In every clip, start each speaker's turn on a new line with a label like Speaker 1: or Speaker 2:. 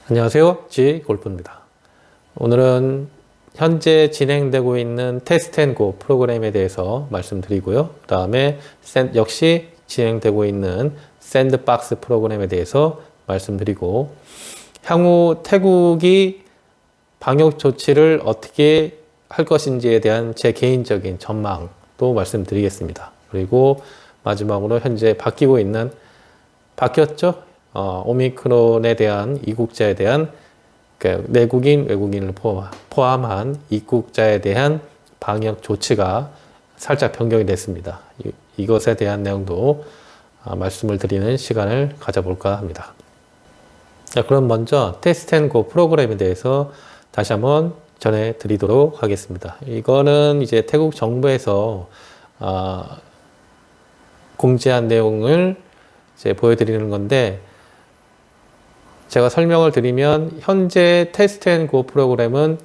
Speaker 1: 안녕하세요. G골프입니다. 오늘은 현재 진행되고 있는 테스트앤고 프로그램에 대해서 말씀드리고요. 그 다음에 역시 진행되고 있는 샌드박스 프로그램에 대해서 말씀드리고, 향후 태국이 방역 조치를 어떻게 할 것인지에 대한 제 개인적인 전망도 말씀드리겠습니다. 그리고 마지막으로 현재 바뀌었죠? 오미크론에 대한 이국자에 대한 내국인, 외국인을 포함한 입국자에 대한 방역 조치가 살짝 변경이 됐습니다. 이것에 대한 내용도 말씀을 드리는 시간을 가져볼까 합니다. 자, 그럼 먼저 테스트앤고 프로그램에 대해서 다시 한번 전해드리도록 하겠습니다. 이거는 이제 태국 정부에서 공지한 내용을 이제 보여드리는 건데, 제가 설명을 드리면 현재 테스트앤고 프로그램은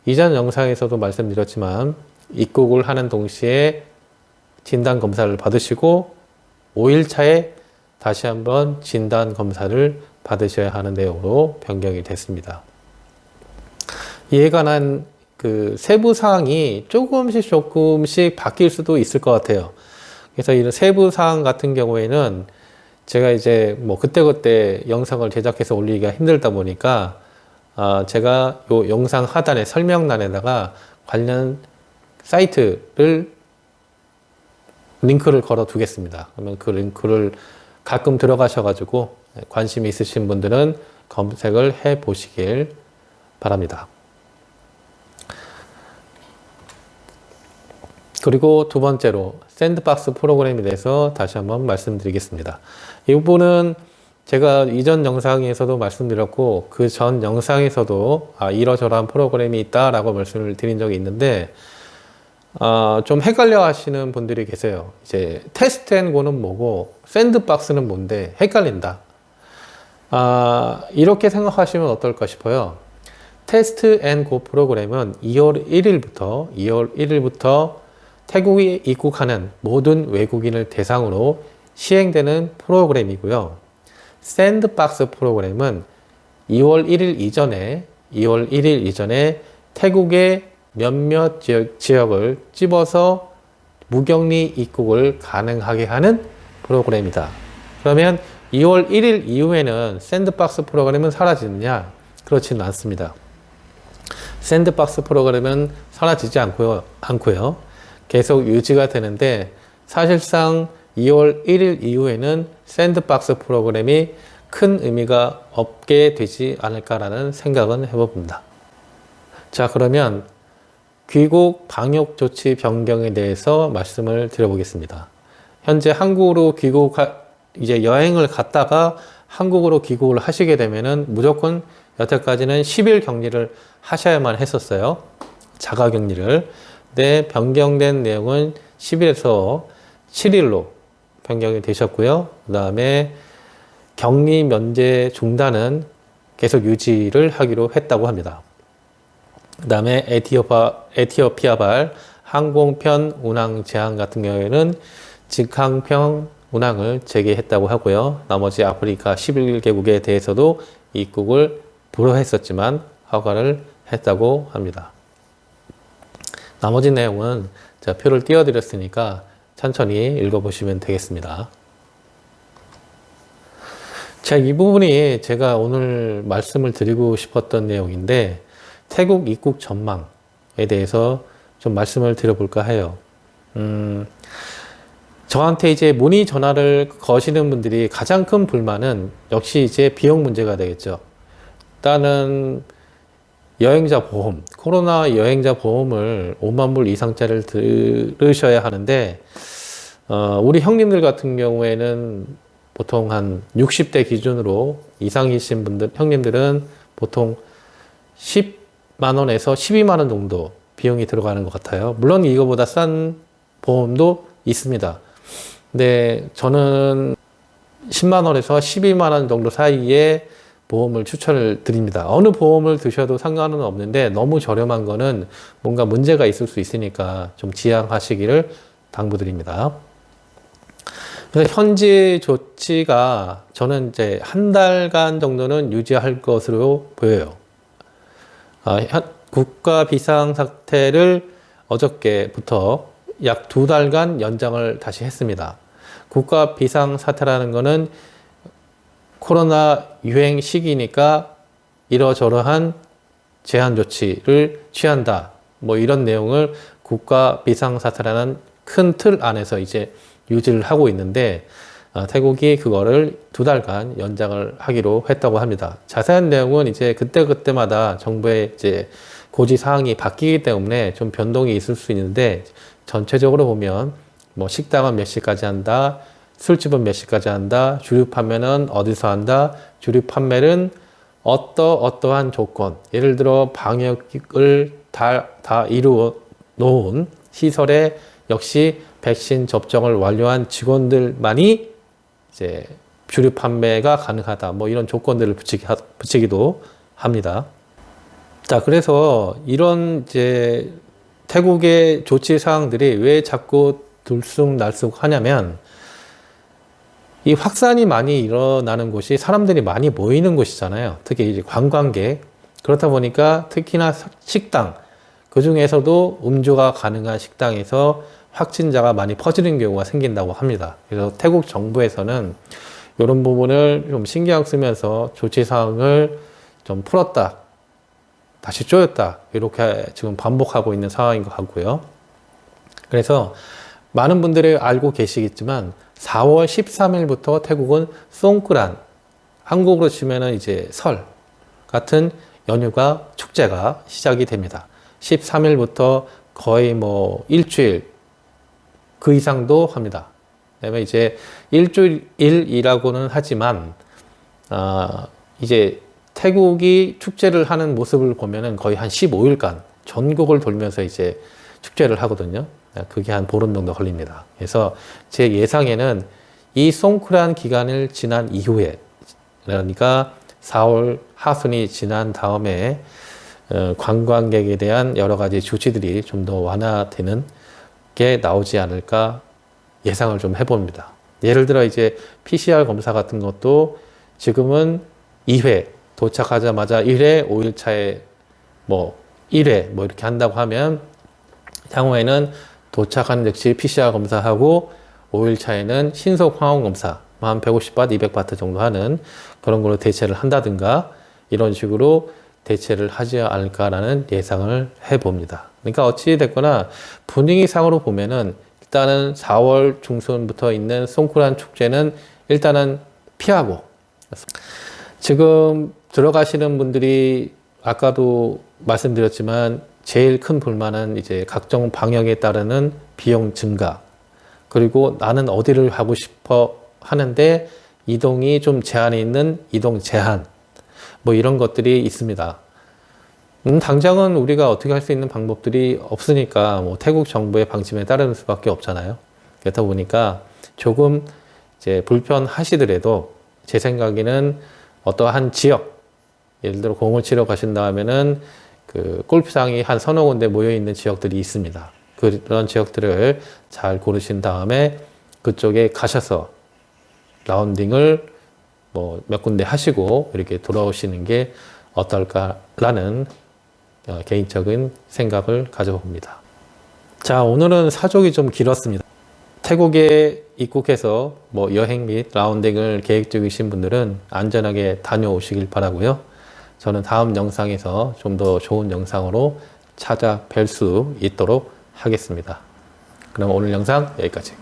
Speaker 1: 이전 영상에서도 말씀드렸지만 입국을 하는 동시에 진단검사를 받으시고 5일차에 다시 한번 진단검사를 받으셔야 하는 내용으로 변경이 됐습니다. 이에 관한 그 세부 사항이 조금씩 바뀔 수도 있을 것 같아요. 그래서 이런 세부 사항 같은 경우에는 제가 이제 뭐 그때그때 영상을 제작해서 올리기가 힘들다 보니까 제가 요 영상 하단에 설명란에다가 관련 사이트를 링크를 걸어 두겠습니다. 그러면 그 링크를 가끔 들어가셔가지고 관심이 있으신 분들은 검색을 해 보시길 바랍니다. 그리고 두 번째로 샌드박스 프로그램에 대해서 다시 한번 말씀드리겠습니다. 이 부분은 제가 이전 영상에서도 말씀드렸고 그 전 영상에서도 이러저러한 프로그램이 있다라고 말씀을 드린 적이 있는데, 좀 헷갈려 하시는 분들이 계세요. 이제 테스트앤고는 뭐고 샌드박스는 뭔데 헷갈린다. 이렇게 생각하시면 어떨까 싶어요. 테스트앤고 프로그램은 2월 1일부터 태국에 입국하는 모든 외국인을 대상으로 시행되는 프로그램이고요. 샌드박스 프로그램은 2월 1일 이전에 태국의 몇몇 지역을 집어서 무격리 입국을 가능하게 하는 프로그램이다. 그러면 2월 1일 이후에는 샌드박스 프로그램은 사라지느냐? 그렇지는 않습니다. 샌드박스 프로그램은 사라지지 않고요. 계속 유지가 되는데, 사실상 2월 1일 이후에는 샌드박스 프로그램이 큰 의미가 없게 되지 않을까라는 생각은 해봅니다. 자, 그러면 귀국 방역 조치 변경에 대해서 말씀을 드려보겠습니다. 현재 한국으로 이제 여행을 갔다가 한국으로 귀국을 하시게 되면은 무조건 여태까지는 10일 격리를 하셔야만 했었어요. 자가 격리를. 네, 변경된 내용은 10일에서 7일로 변경이 되셨고요. 그 다음에 격리 면제 중단은 계속 유지를 하기로 했다고 합니다. 그 다음에 에티오피아발 항공편 운항 제한 같은 경우에는 직항편 운항을 재개했다고 하고요. 나머지 아프리카 11개국에 대해서도 입국을 불허했었지만 허가를 했다고 합니다. 나머지 내용은 제가 표를 띄워드렸으니까 천천히 읽어보시면 되겠습니다. 자, 이 부분이 제가 오늘 말씀을 드리고 싶었던 내용인데, 태국 입국 전망에 대해서 좀 말씀을 드려볼까 해요. 저한테 이제 문의 전화를 거시는 분들이 가장 큰 불만은 역시 이제 비용 문제가 되겠죠. 일단은 여행자 보험, 코로나 여행자 보험을 5만 불 이상짜리를 들으셔야 하는데, 우리 형님들 같은 경우에는 보통 한 60대 기준으로 이상이신 형님들은 보통 10만 원에서 12만 원 정도 비용이 들어가는 것 같아요. 물론 이거보다 싼 보험도 있습니다. 근데 저는 10만 원에서 12만 원 정도 사이에 보험을 추천을 드립니다. 어느 보험을 드셔도 상관은 없는데 너무 저렴한 거는 뭔가 문제가 있을 수 있으니까 좀 지양하시기를 당부드립니다. 그래서 현재 조치가 저는 이제 한 달간 정도는 유지할 것으로 보여요. 국가 비상사태를 어저께부터 약 2달간 연장을 다시 했습니다. 국가 비상사태라는 것은 코로나 유행 시기니까 이러저러한 제한 조치를 취한다. 뭐 이런 내용을 국가 비상사태라는 큰 틀 안에서 이제 유지를 하고 있는데 태국이 그거를 2달간 연장을 하기로 했다고 합니다. 자세한 내용은 이제 그때그때마다 정부의 이제 고지 사항이 바뀌기 때문에 좀 변동이 있을 수 있는데 전체적으로 보면 뭐 식당은 몇 시까지 한다, 술집은 몇 시까지 한다, 주류 판매는 어디서 한다, 주류 판매는 어떠한 조건, 예를 들어 방역을 다 이루어 놓은 시설에 역시 백신 접종을 완료한 직원들만이 이제 주류 판매가 가능하다. 뭐 이런 조건들을 붙이기도 합니다. 자, 그래서 이런 이제 태국의 조치 사항들이 왜 자꾸 들쑥날쑥 하냐면 이 확산이 많이 일어나는 곳이 사람들이 많이 모이는 곳이잖아요. 특히 이제 관광객. 그렇다 보니까 특히나 식당, 그 중에서도 음주가 가능한 식당에서 확진자가 많이 퍼지는 경우가 생긴다고 합니다. 그래서 태국 정부에서는 이런 부분을 좀 신경 쓰면서 조치 사항을 좀 풀었다, 다시 조였다, 이렇게 지금 반복하고 있는 상황인 것 같고요. 그래서 많은 분들이 알고 계시겠지만 4월 13일부터 태국은 송크란, 한국으로 치면은 이제 설 같은 연휴가 축제가 시작이 됩니다. 13일부터 거의 뭐 일주일 그 이상도 합니다. 그다음에 이제 일주일이라고는 하지만 이제 태국이 축제를 하는 모습을 보면은 거의 한 15일간 전국을 돌면서 이제 축제를 하거든요. 그게 한 보름 정도 걸립니다. 그래서 제 예상에는 이 송크란 기간을 지난 이후에, 그러니까 4월 하순이 지난 다음에 관광객에 대한 여러 가지 조치들이 좀 더 완화되는 게 나오지 않을까 예상을 좀 해봅니다. 예를 들어 이제 PCR 검사 같은 것도 지금은 2회, 도착하자마자 1회, 5일 차에 뭐 1회 뭐 이렇게 한다고 하면 향후에는 도착하는 즉시 PCR 검사하고 5일 차에는 신속 항원 검사 한 150바트, 200바트 정도 하는 그런 걸로 대체를 한다든가 이런 식으로 대체를 하지 않을까라는 예상을 해봅니다. 그러니까 어찌 됐거나 분위기상으로 보면은 일단은 4월 중순부터 있는 송크란 축제는 일단은 피하고, 지금 들어가시는 분들이 아까도 말씀드렸지만 제일 큰 불만은 이제 각종 방역에 따르는 비용 증가, 그리고 나는 어디를 가고 싶어 하는데 이동이 좀 제한이 있는 이동 제한, 뭐 이런 것들이 있습니다. 당장은 우리가 어떻게 할 수 있는 방법들이 없으니까 뭐 태국 정부의 방침에 따르는 수밖에 없잖아요. 그렇다 보니까 조금 이제 불편하시더라도 제 생각에는 어떠한 지역, 예를 들어 공을 치러 가신다 하면은 그 골프장이 한 서너 군데 모여 있는 지역들이 있습니다. 그런 지역들을 잘 고르신 다음에 그쪽에 가셔서 라운딩을 뭐 몇 군데 하시고 이렇게 돌아오시는 게 어떨까라는 개인적인 생각을 가져봅니다. 자, 오늘은 사족이 좀 길었습니다. 태국에 입국해서 뭐 여행 및 라운딩을 계획 중이신 분들은 안전하게 다녀오시길 바라고요. 저는 다음 영상에서 좀 더 좋은 영상으로 찾아뵐 수 있도록 하겠습니다. 그럼 오늘 영상 여기까지.